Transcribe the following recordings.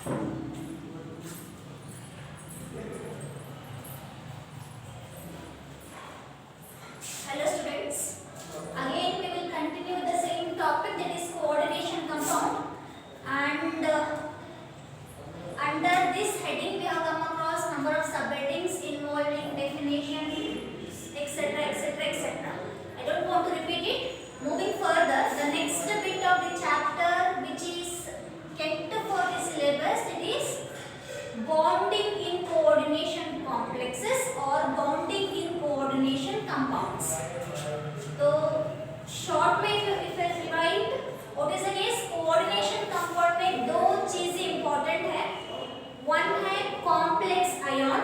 Hello students, again we will continue the same topic, that is coordination compound, and under this heading we have come across number of subheadings involving definition, etc, etc, etc. I don't want to repeat it. Moving further, the next bit of the chapter which is kept for the syllabus, it is bonding in coordination complexes or bonding in coordination compounds. तो short में if I write, what is the case? Coordination compound में दो चीजें important है. One है complex ion.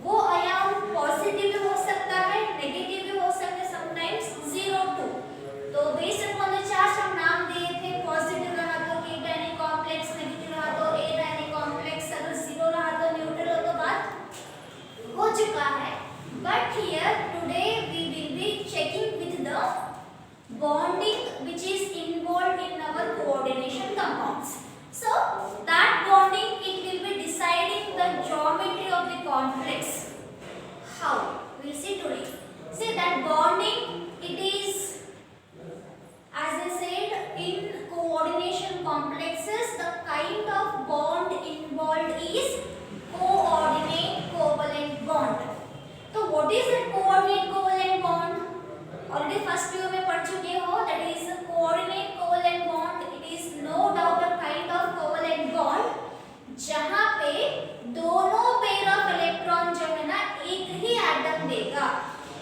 वो ion positive भी हो सकता है, नेगेटिव भी हो सकता है, समटाइम्स 0 2. तो बेस्ड अपॉन द चार्ज हम नाम दिए थे. पॉजिटिव रहा तो केटा यानी कॉम्प्लेक्स, नेगेटिव रहा तो ए यानी कॉम्प्लेक्स, अगर 0 रहा तो न्यूट्रल हो. तो बात हो चुका है. But here today we will be checking with the bonding which is involved in our coordination compounds. So that bonding, it will be deciding the geometry of the complex. How? We will see today. See that bonding, it is, as I said, in coordination complexes the kind of bond involved is coordinate covalent bond. तो what is that coordinate covalent bond? Already first PU में पढ़ चुके हो. That is coordinate covalent bond. It is no doubt a kind of covalent bond जहाँ पे दोनों pair of electron जो है ना एक ही एटम देगा.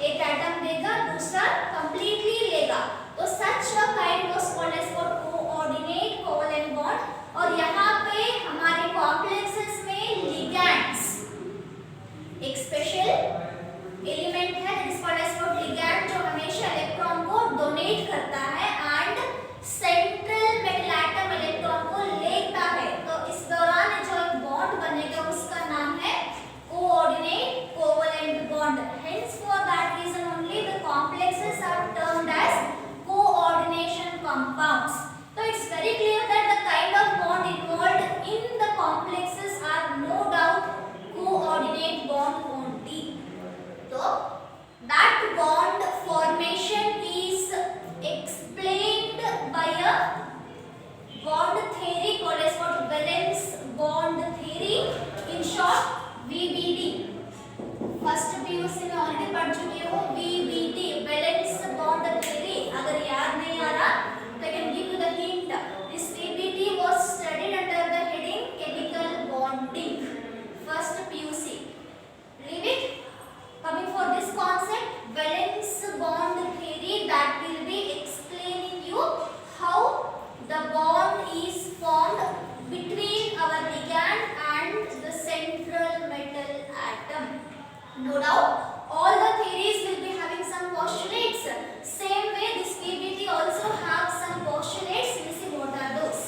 एक एटम देगा, दूसरा कंप्लीटली लेगा. तो such a kind was called as coordinate covalent bond. और यहाँ पे हमारे कॉम्प्लेक्सेस में लिगैंड्स, एक स्पेशल एलिमेंट है जिस कॉल्ड एज लिगैंड, जो हमेशा इलेक्ट्रॉन को डोनेट करता है and central metal atom electron को लेता है. तो इस दौरान जो एक बॉन्ड बनेगा उसका नाम है coordinate covalent bond. Hence for that reason only the complexes are termed as coordination compounds. तो it's very clear that the kind of bond involved in the complexes are no doubt coordinate bond only. So that bond formation is explained by a bond theory called as valence bond theory, in short VBD. First PUC में already पढ़ चुके हो VBD, valence bond theory. अगर याद नहीं आ रहा तो I can give you the hint. This VBD was studied under the heading chemical bonding, first PUC. Leave it. Coming for this concept, valence bond theory, that will be explaining you how the bond is formed between our ligand and the central metal atom. No doubt, all the theories will be having some postulates. Same way, this PPT also have some postulates. We see what are those.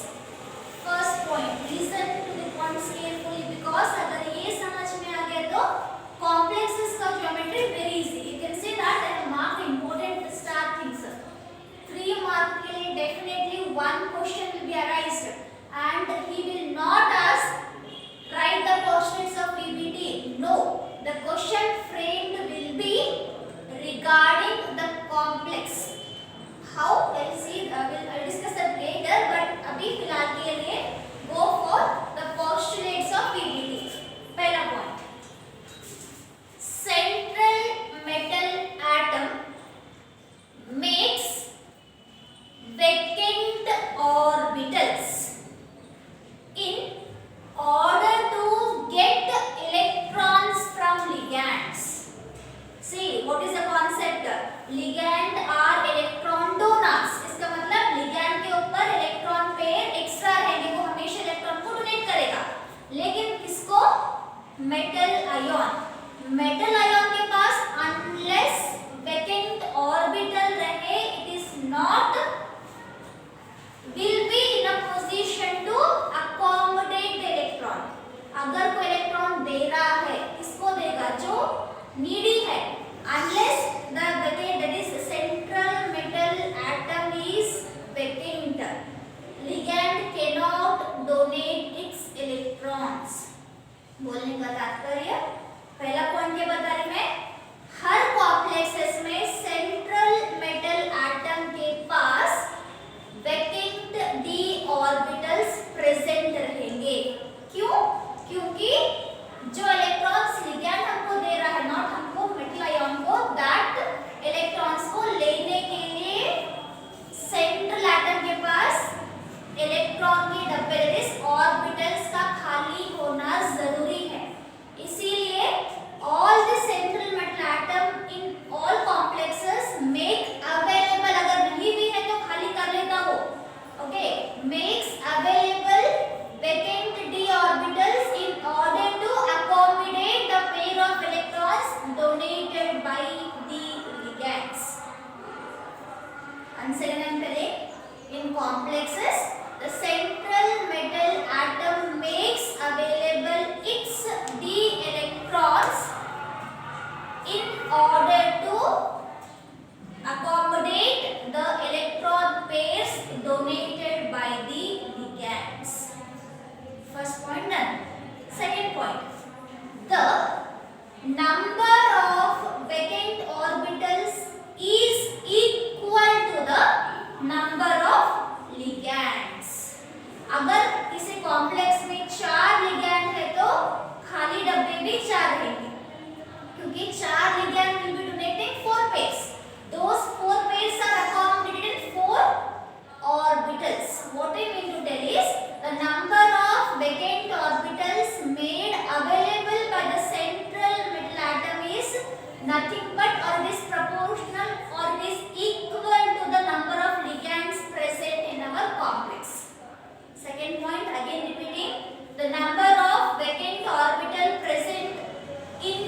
First point, listen to the points carefully because अगर ये समझ में आ गया तो complexes का geometry very easy. You can see that I have marked important star things. 3 mark के लिए definitely one question will be arised and he will not ask write the postulates of PPT. No, the question framed will be regarding the complex. How? We'll see. I'll discuss that later. But अभी फिलहाल के लिए go for the postulates of PPT. पहला point. Central metal atom makes vacant orbitals in order to get electrons from ligands. See, what is the concept? Ligand are electron donors. इसका मतलब ligand के ऊपर electron pair extra रहेंगे, वो हमेशा electron को donate करेगा. लेकिन किसको? Metal ion. मेटल आयन के पास अनलेस वैकेंट ऑर्बिटल रहे, it is not will be का तात्पर्य, पहला पॉइंट क्या बता रही मैं, हर कॉम्प्लेक्सेस में सेंट्रल मेटल एटम के पास वैकेंट डी ऑर्बिटल्स प्रेजेंट रहेंगे। क्यों? क्योंकि जो इलेक्ट्रॉन्स लिगैंड हमको दे रहा है, नॉट हमको, मेटल आयन को, दैट इलेक्ट्रॉन्स को लेने के लिए सेंट्रल एटम के पास इलेक्ट्रॉन के डब्बे ऑर्बिटल्स का खाली होना जरूरी है। इसीलिए all the central metal atom in all complexes make available, अगर नहीं भी है तो खाली कर लेता हो, okay, makes available vacant d orbitals in order to accommodate the pair of electrons donated by the ligands. Once again I am telling, in complexes the central metal atom makes available its d electrons in order to accommodate the electron pairs donated by the ligands. First point done. Second point, the number of vacant orbitals is equal to the number of ligands. अगर किसी complex में 4 ligand है तो खाली डब्बे भी 4 रहेंगे, क्योंकि 4 ligand will be donating 4 pairs. Those 4 pairs are accommodated in 4 orbitals. What I mean to tell is, the number of vacant orbitals made available by the central metal atom is nothing but, or it is proportional, or it is equal to the number of ligands present in our complex. Second point, again repeating, the number of vacant orbital present in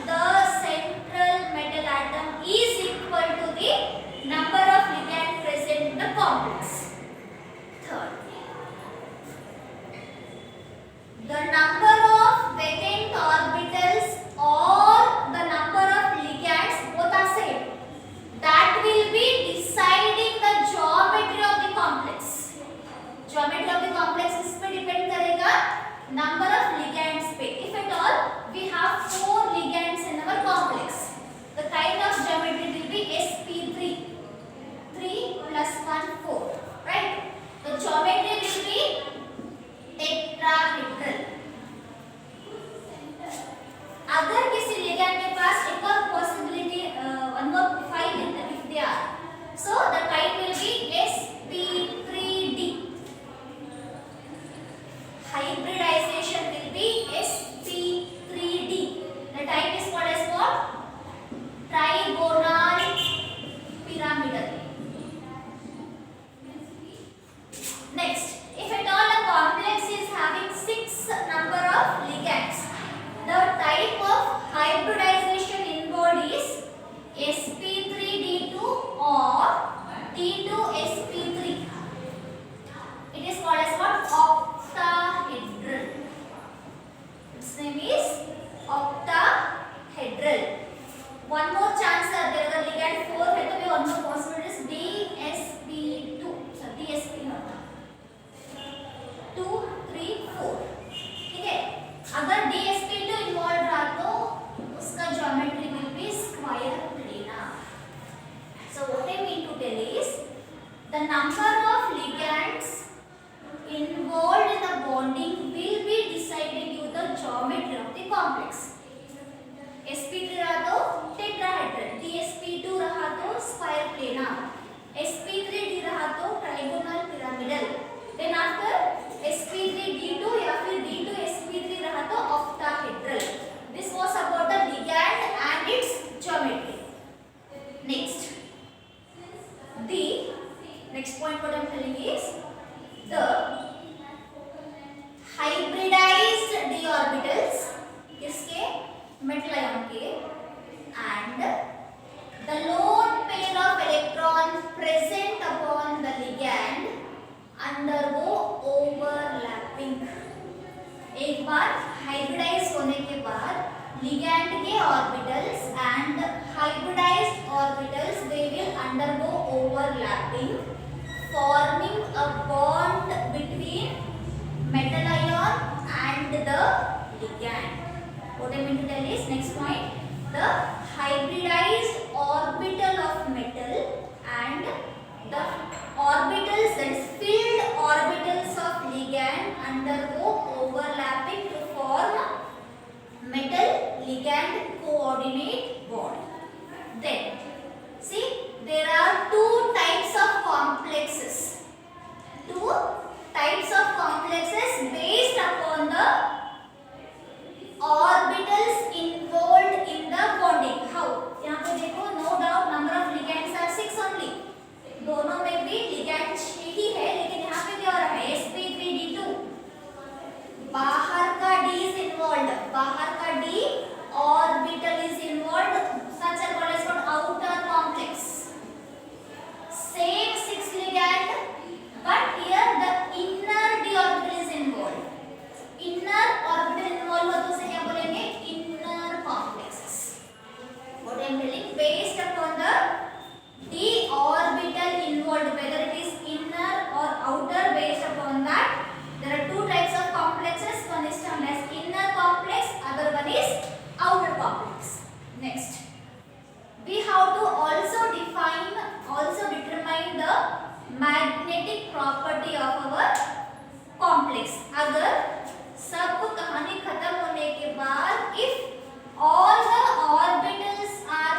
the central metal atom is equal to the number of ligand present in the complex. Third, the number of vacant orbitals or the number of ligands, both are same, that will be deciding the geometry of the complex. Geometry of the complex इस पे depend करेगा number of ligands पे. If at all we have 4 ligands in our complex, the kind of geometry will be sp3, 3 plus 1 4, right? The geometry will be tetrahedral. अगर किसी ligand के पास एक और possibility, one more 5 if they are, so the type will be sp3d. Hybridization will be sp3d. The type is called as what? Trigonal pyramidal. Next, if at all a complex is having 6 number of ligands, the type of hybridization involved is sp3d2 or d2sp3. It is called as what? Octahedral. Its name is octahedral. One more chance are there, अगर ligand 4 है तो भी one more possibility is dsp2, dsp not 2 3 4. ठीक है, अगर dsp2 involve रहा तो उसका geometry will be square planar. So what I mean to tell is, the number of ligands involved in the bonding will be decided due the geometry of the complex. sp3 रहा तो tetrahedral, dsp2 रहा तो square planar, sp3d रहा तो trigonal pyramidal, then after sp3d2 या फिर d2sp3 रहा तो octahedral. This was about the ligand and its geometry. Next, the next point what I am telling is, the hybridized d orbitals, किसके? Metal ion के, and the lone pair of electron present upon the ligand undergo overlapping. एक बार hybridise होने के बाद ligand के orbitals and hybridised orbitals they will undergo overlapping, forming a bond between metal ion and the ligand. I mean to tell is next point, the hybridized orbital of metal and the orbitals, that is filled orbitals of ligand, undergo overlapping to form metal ligand coordinate bond. Then see, there are two types of complexes. Two types of complexes based upon the orbitals involved in the bonding. How? यहाँ पे देखो, no doubt number of ligands are 6 only. दोनों में भी ligand ही है, लेकिन यहाँ पे क्या हो रहा है, sp3d2, बाहर का d is involved, बाहर का d orbital is involved, such a called as outer complex. Same 6 ligand, but here the inner d orbital is involved. Inner orbital involved हो तो उसे क्या बोलेंगे, inner complexes. What I am telling, based upon the d orbital involved, whether it is inner or outer, based upon that there are two types of complexes. One is termed as inner complex, other one is outer complex. Next, we have to also determine the magnetic property of our complex. अगर सब कहानी खत्म होने के बाद, if all the orbitals are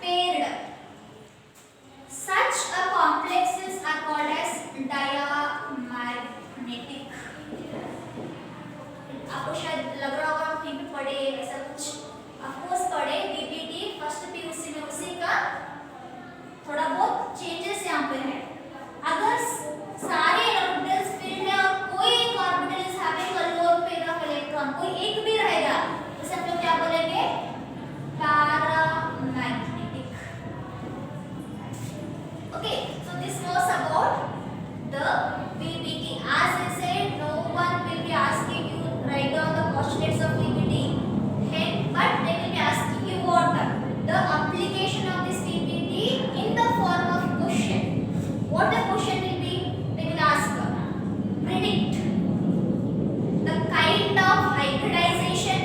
paired, such a complexes are called as diamagnetic. आपको शायद लग रहा होगा कहीं पे पढ़े ऐसा कुछ, ऑफकोर्स पढ़े, बीपीटी फर्स्ट पीयूसी में उसी का थोड़ा बहुत चेंजेस यहाँ पे है. अगर सारे ऑर्बिटल्स फील्ड है और कोई एक orbital is having a lone pair of electron, कोई एक भी रहेगा, तो सब लोग क्या बोलेंगे, paramagnetic. Okay, so this was about the BPT. as I said, no one will be asking you to write down the postulates of BPT, okay, but they will be asking you what the application of this BPT in the form of question. What the question will be, they will ask, predict the kind of hybridization,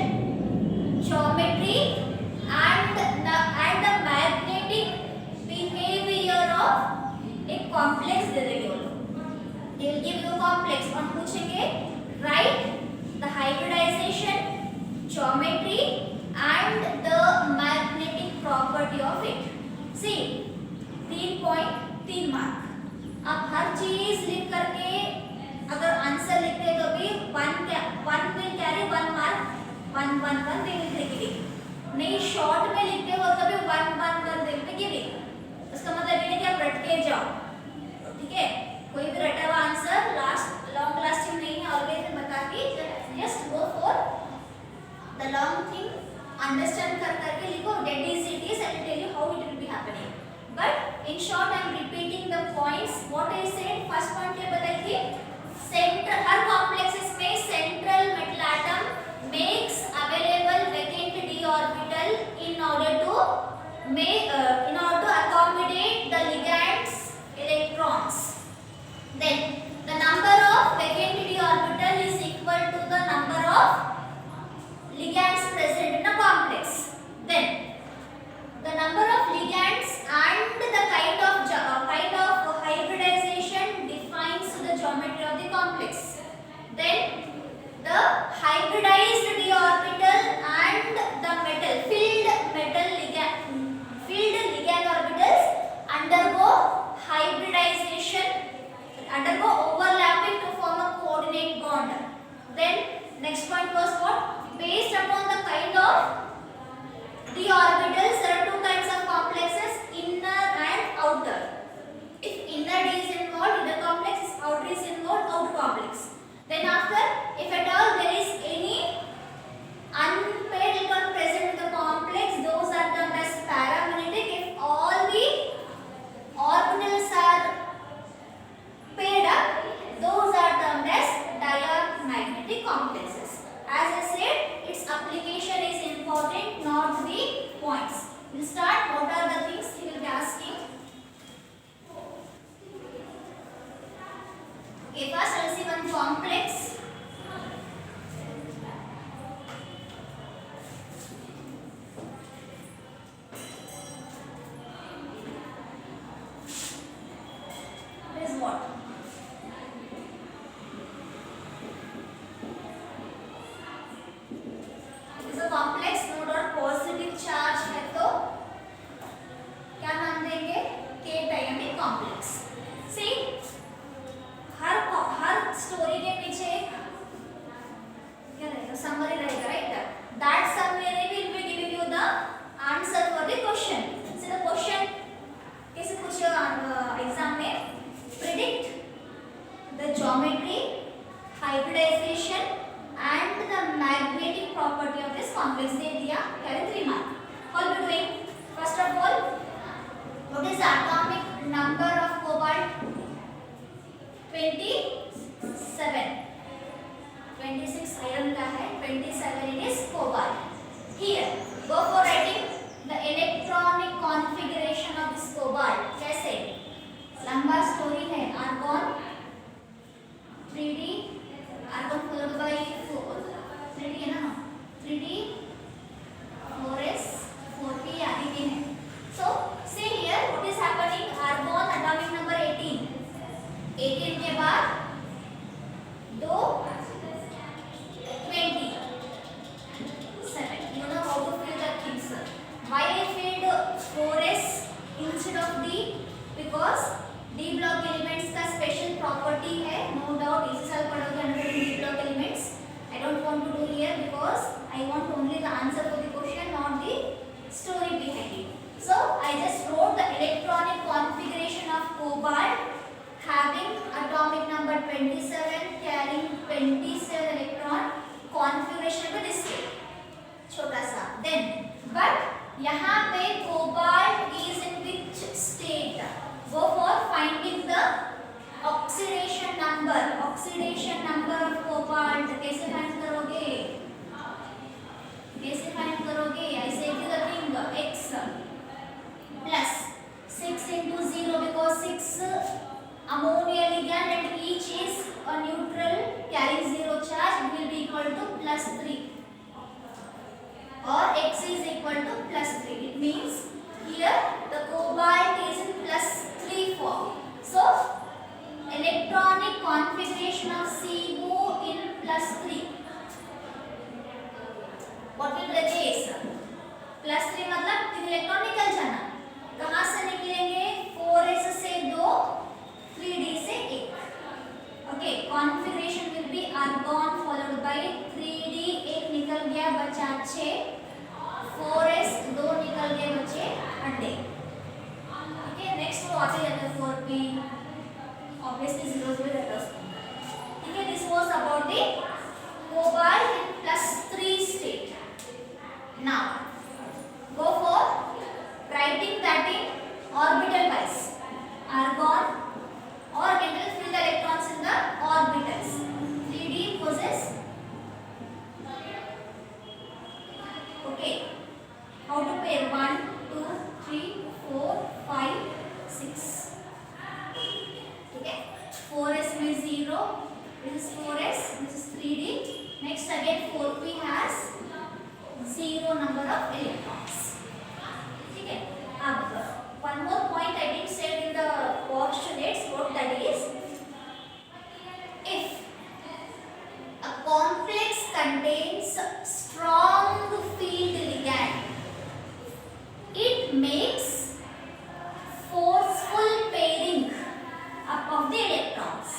geometry and the magnetic behavior of a complex. दे देंगे वो लोग, they will give you complex और पूछेंगे write the hybridization, geometry and the magnetic property of it. See, 3 point 3 mark. आप हर चीज लिख करके अगर आंसर लिखते तो भी 1 will carry 1 mark, 1 1 1 they will be giving. नहीं शॉर्ट में लिखते हो तो भी 1 1 1 they will be giving. उसका मतलब ये है कि आप रट के जाओ, ठीक है. कोई भी रटा हुआ आंसर लास्ट लॉन्ग लास्टिंग नहीं है, ऑलवेज बता के just go for the long thing, understand कर करके लिखो. That is it is, I will tell you how it will be happening. But in short, I am repeating the points. What I said, first point क्या बताई थी, central हर complexes में central metal atom makes available vacant d orbital in order to accommodate the ligand's electrons. Then the number of vacant d orbital is equal to the number of ligands present in a complex. Then the number of ligands and the kind of hybridization defines the geometry of the complex. Then the hybridized d orbital and the filled ligand orbitals undergo overlapping to form a coordinate bond. Then next point was what, based upon the kind of d orbitals, there are two kinds of complexes, inner and outer. If inner d is involved, inner complex, if outer is involved, outer complex. Then after, if at all there is any unpaired electron present in the complex, those are termed as paramagnetic. If all the orbitals are paired up, those are termed as diamagnetic complexes. As I said, its application is important, not the points. We'll geometry, hybridization and the magnetic property of this complex दे दिया, carry 3 mark. All be doing. First of all, what is the atomic number of cobalt? 27. 26 iron का है, 27 it is cobalt. Here, go for writing the electronic configuration of this cobalt. कैसे? लंबा story है. Argon 3D, argon followed by 3D है ना? 3D, 4s, 4p आदि के हैं. So, see here what is happening. Argon atomic number 18. 18 के बाद 2 20. 7. You know how to fill the things. Why I filled 4s instead of D? Because D block elements का special property है. No doubt इसी साल पढ़ोगे under D block elements. I don't want to do here because I want only the answer for the question, not the story behind it. So I just wrote the electronic configuration of cobalt having atomic number 27, carrying 27 electron. Configuration पे this way. छोटा सा. Then, but यहाँ पे cobalt is in which state? Go for finding the oxidation number. Oxidation number of cobalt कैसे find करोगे? कैसे find करोगे? I say the thing x plus 6 into 0 because 6 ammonia ligand and each is a neutral carrying 0 charge will be equal to plus 3 or x is equal to plus 3. It means here the cobalt is in plus 3 form. So electronic configuration of CO in plus 3. What will the case? Plus 3 मतलब 3 electron निकल जाना. कहाँ से निकलेंगे? 4s से 2, 3d से 1. Okay, configuration will be argon followed by 3d. 1 निकल गया बचा 6. 4s 2 निकल गए बचे 8. Okay, next what is letter 4p? Obviously zeros will let us know. Okay, this was about the cobalt in plus 3 state. Now go for writing that in orbital wise. Argon orbital, fill the electrons in the orbitals. 3d possess. Okay, how to pair? 1 2 3 4 5 6. Okay, 4s में 0. This is 4s, this is 3d. Next again 4p has 0 number of electrons. ठीक है. अब one more point I didn't say in the postulates. What that is? If a complex contains strong field ligand, it makes forceful pairing up of the electrons.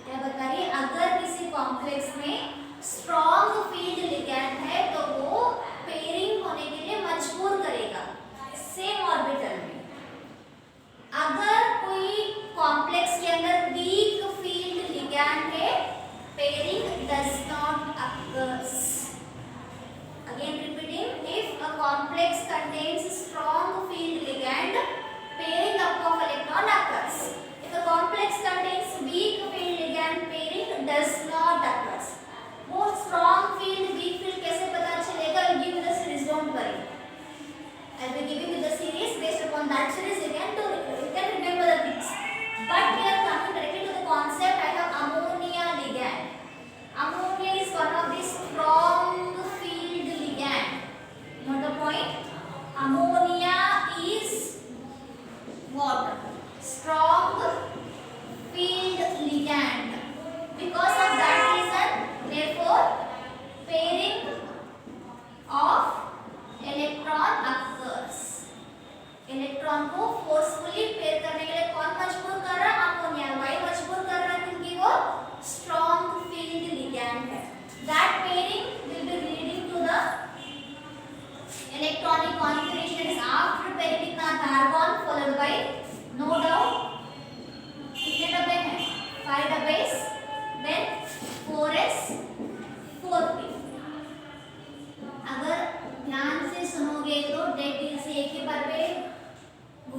क्या बता रही है? अगर किसी complex में स्ट्रॉन्ग फील्ड लिगैंड है तो वो पेयरिंग होने के लिए मजबूर करेगा सेम ऑर्बिटल में. अगर कोई कॉम्प्लेक्स के अंदर वीक फील्ड लिगैंड है, पेयरिंग डज नॉट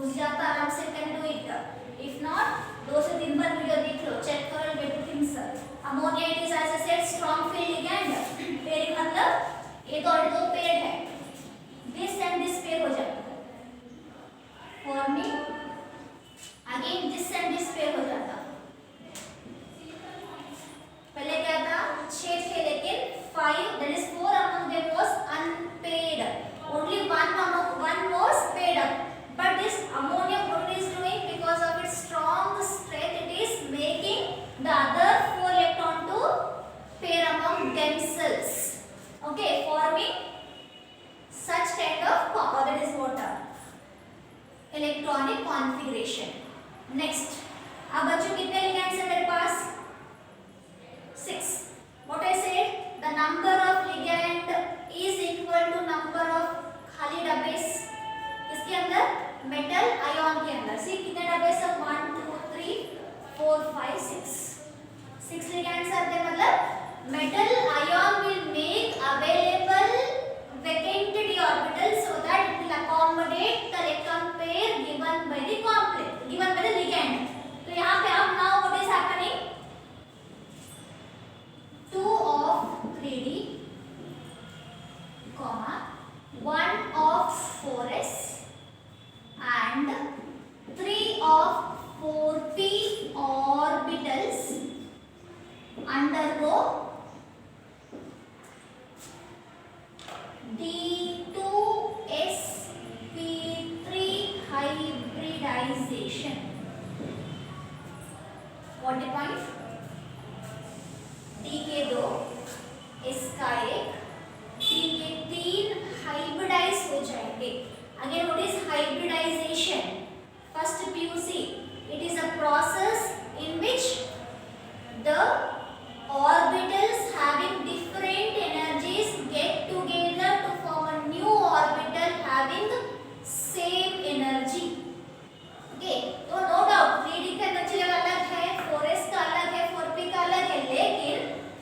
घुस जाता आराम से, can do it. If not 2 से 3 बार वीडियो देख लो, चेक करो, get to things. Ammonia it is as I said strong field ligand. Pairing मतलब ये तो दो पेयर है, दिस एंड दिस पेयर हो जाता है. Forming again this and this pair हो जाता. पहले क्या था 6 थे लेकिन 5 that is 4 among them was unpaid. Only one was paid up. But this ammonia what it is doing, because of its strong strength it is making the other 4 electron to pair among themselves. Okay, forming such kind of that is what electronic configuration. Next, अब बच्चों कितने ligands है मेरे पास? 6. What I said, the number of ligand is equal to number of खाली डब्बे इसके अंदर metal ion के अंदर. सी कितने डब्बे सब 1 2 3 4 5 6. 6 ligands आते हैं, मतलब metal ion will make available vacant d orbital so that it will accommodate the electron pair given by the complex, given by the ligand. तो यहाँ पे अब now what is happening? 2 of 3d, 1 of 4s and 3 of 4p orbitals undergo d2sp3 hybridization. What the point? D के 2, S का 1, P के 3 hybridise हो जाएंगे. Again, what is hybridization? First PUC. It is a process in which the orbitals having different energies get together to form a new orbital having same energy. Okay, तो no doubt 3D का energy level अलग है, 4s का अलग है, 4p का अलग है, लेकिन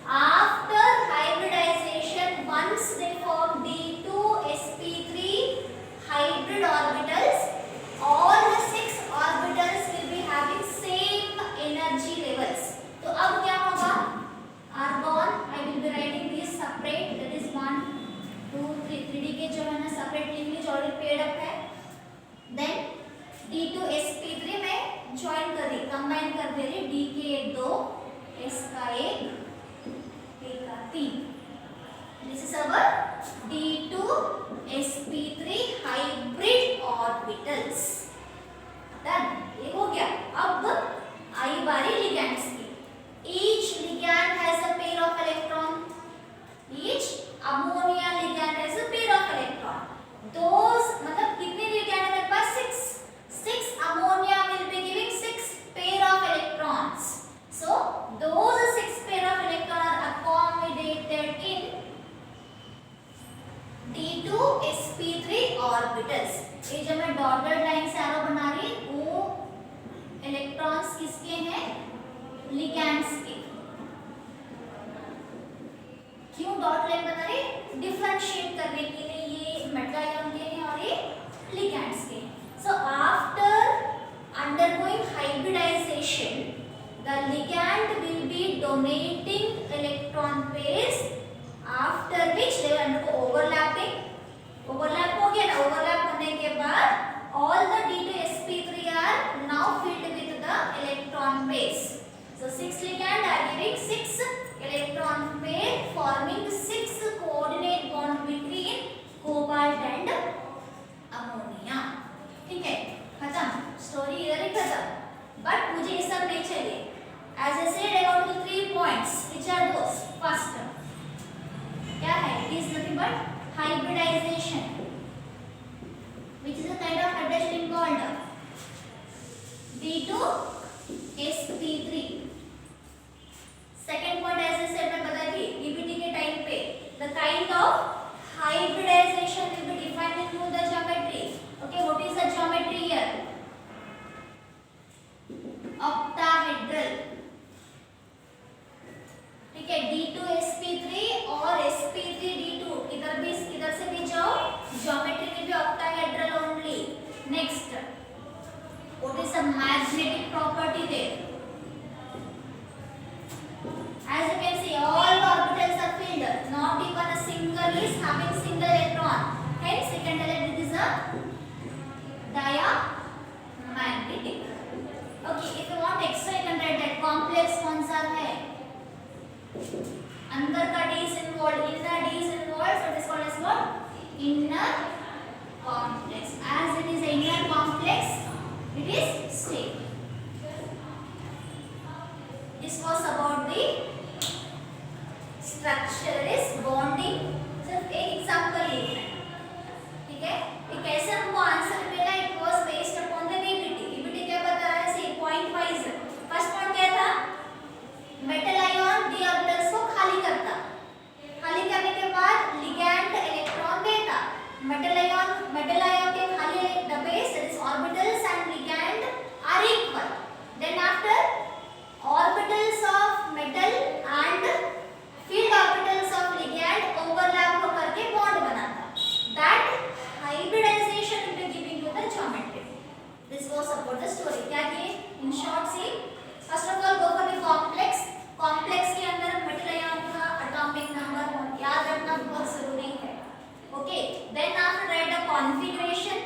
after hybridization, once they form d2sp3 hybrid orbitals, all the 6 orbitals will be having same energy levels. तो अब क्या होगा? argon, I will be writing this separate, that is 1 2 3 3D के जो है ना separate लिख लीजिए, already paired up है. Then d2sp3 में ज्वाइन कर रही, कंबाइन कर दे रही, d के 2, s का 1, p का 3. This is our d2sp3 hybrid orbitals. Done. ये हो गया. अब आई बारी ligands की. Each ligand has a pair of electron. Each ammonia ligand has a pair of electron. Those मतलब कितने ligand है मेरे पास? 6 ammonia will be giving 6 pair of electrons. So those 6 pair of electrons are accommodated in d2sp3 orbitals. ये जो मैं dotted line से arrow बना रही वो इलेक्ट्रॉन्स किसके हैं? लिगैंड्स के. क्यों डॉट लाइन बना रही? डिफरेंशिएट करने के लिए, ये मेटल आयन के हैं और ये लिगैंड्स के. So after undergoing hybridization, the ligand will be donating electron pairs, after which they will undergo overlapping. Overlap हो गया ना, overlap होने के बाद all the d2sp3 are now filled with the electron pairs. So 6 ligand are giving 6 electron pair forming 6 coordinate bond between cobalt and ammonia. ठीक है, खत्म, story इधर ही खत्म. बट मुझे ये सब नहीं चाहिए. As I said, I want to 3 points. Which are those? First, क्या है? It is nothing but hybridization, which is a kind of hybridization called d2sp3. Second point, as I said, मैं बताई थी DBT के टाइम पे, the kind of hybridization will be defined through the geometry. Okay, what is the geometry here? Octahedral. ठीक है, d2sp3 और sp3d2 इधर से भी जाओ, ज्योमेट्री में भी octahedral only. Next, Hence we can tell that it is a diamagnetic. Okay, if you want extra you can write that complex कौन सा है, अंदर का D is involved, inner D is involved, so it is called as what? Inner complex. As it is an inner complex, it is stable. This was about the structure is bonding. सिर्फ एक example लिखना है, ठीक है? ये कैसे हमको answer मिला? It was based upon the EBT. EBT क्या बता रहा है? See point wise. First point क्या था? मेटल आयन डी ऑर्बिटल्स को खाली करता, खाली करने के बाद लिगैंड इलेक्ट्रॉन देता. मेटल आयन के खाली डब्बे that is orbitals and ligand are equal. Then after orbitals of metal and field orbitals of ligand overlap होकर के bond बनाता. That hybridization will be giving you the geometry. This was about the story. क्या किए? In short see, first of all go for the complex. Complex के अंदर metal ion का atomic number याद रखना बहुत जरूरी है. Okay. Then after write the configuration.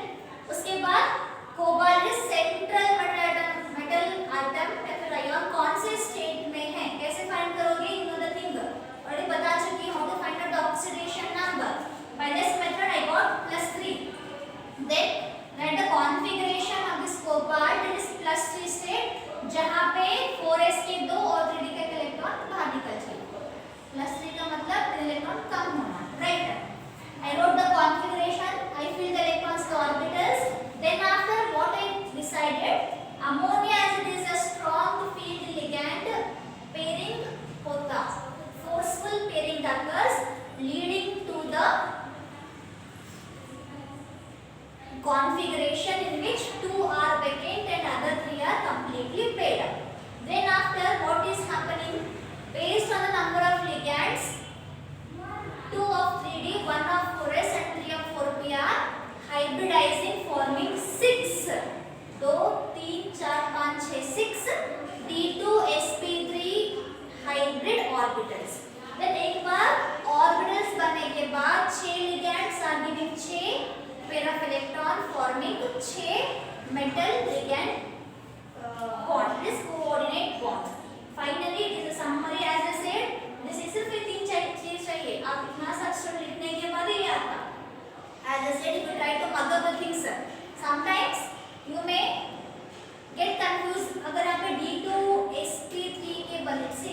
उसके बाद cobalt is central metal atom या फिर आयन कौन से स्टेट में है कैसे फाइंड करोगे? You know the thing already बता चुकी how to find the oxidation number. By this method I got +3. Then write the configuration of this cobalt. It is +3 state जहां पे 4s2 और 3d का इलेक्ट्रॉन बाहर निकल जाए. +3 का मतलब इलेक्ट्रॉन कम होना. Right. I wrote the configuration. I fill the electrons to orbitals. Then after what I decided, ammonia as it is a strong field ligand pairing होता, forceful pairing occurs leading to the configuration in which 2 are vacant and other 3 are completely paired up. Then after what is happening, based on the number of ligands, 2 of 3d, 1 of 4s and 3 of 4p are hybridizing forming 6 2 3 4 5 6 6 D2sp3 hybrid orbitals. Then एक बार orbitals बनने के बाद 6 ligands are giving 6 pair of electron forming 6 metal ligand bond. This coordinate bond. Finally it is a summary as I said. This is सिर्फ 3 चीज चाहिए. आप इतना सा अक्षर लिखने के बाद ये आता. As I said, if you try to mug up the things sometimes you may get confused. अगर यहाँ पे D2sp3 के बदले से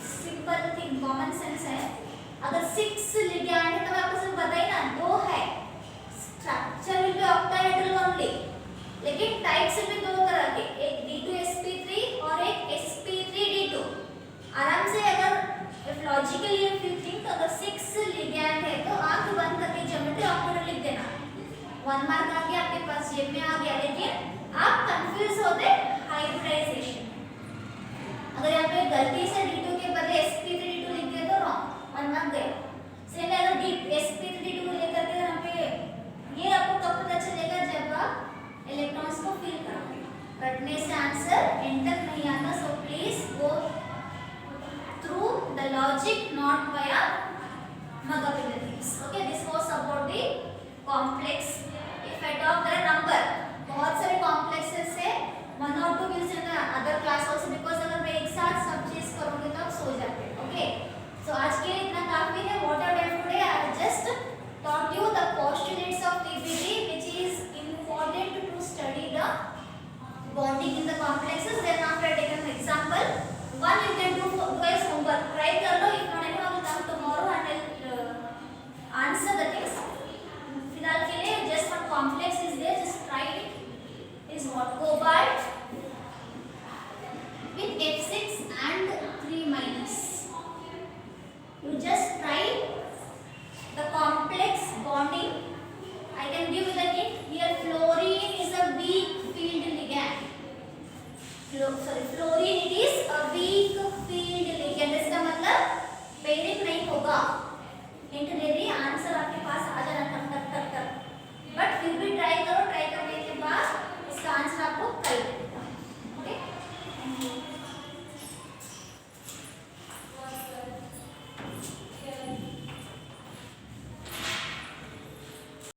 सिंपल थिंग कॉमन सेंस है, अगर 6 लिगैंड है तो मैं आपको सिर्फ बताई ना 2 है. Structure will be octahedral only, लेकिन टाइप से भी 2 तरह के, एक D2sp3 और एक sp3d2. आराम से अगर if logically if you think अगर 6 लिगैंड है तो आंख बंद करके ज्योमेट्री ऑक्टाहेड्रल लिख देना. 1 मार्क आ गया आपके पास, जेब में आ गया. लेकिन आप कंफ्यूज होते हाइब्रिडाइजेशन. अगर यहाँ पे गलती से D2 के बदले sp3d2 लिख दिया तो रॉन्ग, 1 मार्क गया. सेम अगर sp3d2 लेकर के यहाँ पे, ये आपको कब पता चलेगा? जब आप इलेक्ट्रॉन्स को फिल करोगे. रटने से आंसर एंड तक नहीं आता. So please go through the logic, not via mug up in the things. Okay, this was about the complex. If I talk there are number, बहुत सारे complexes है. 1 or 2 will see in the other class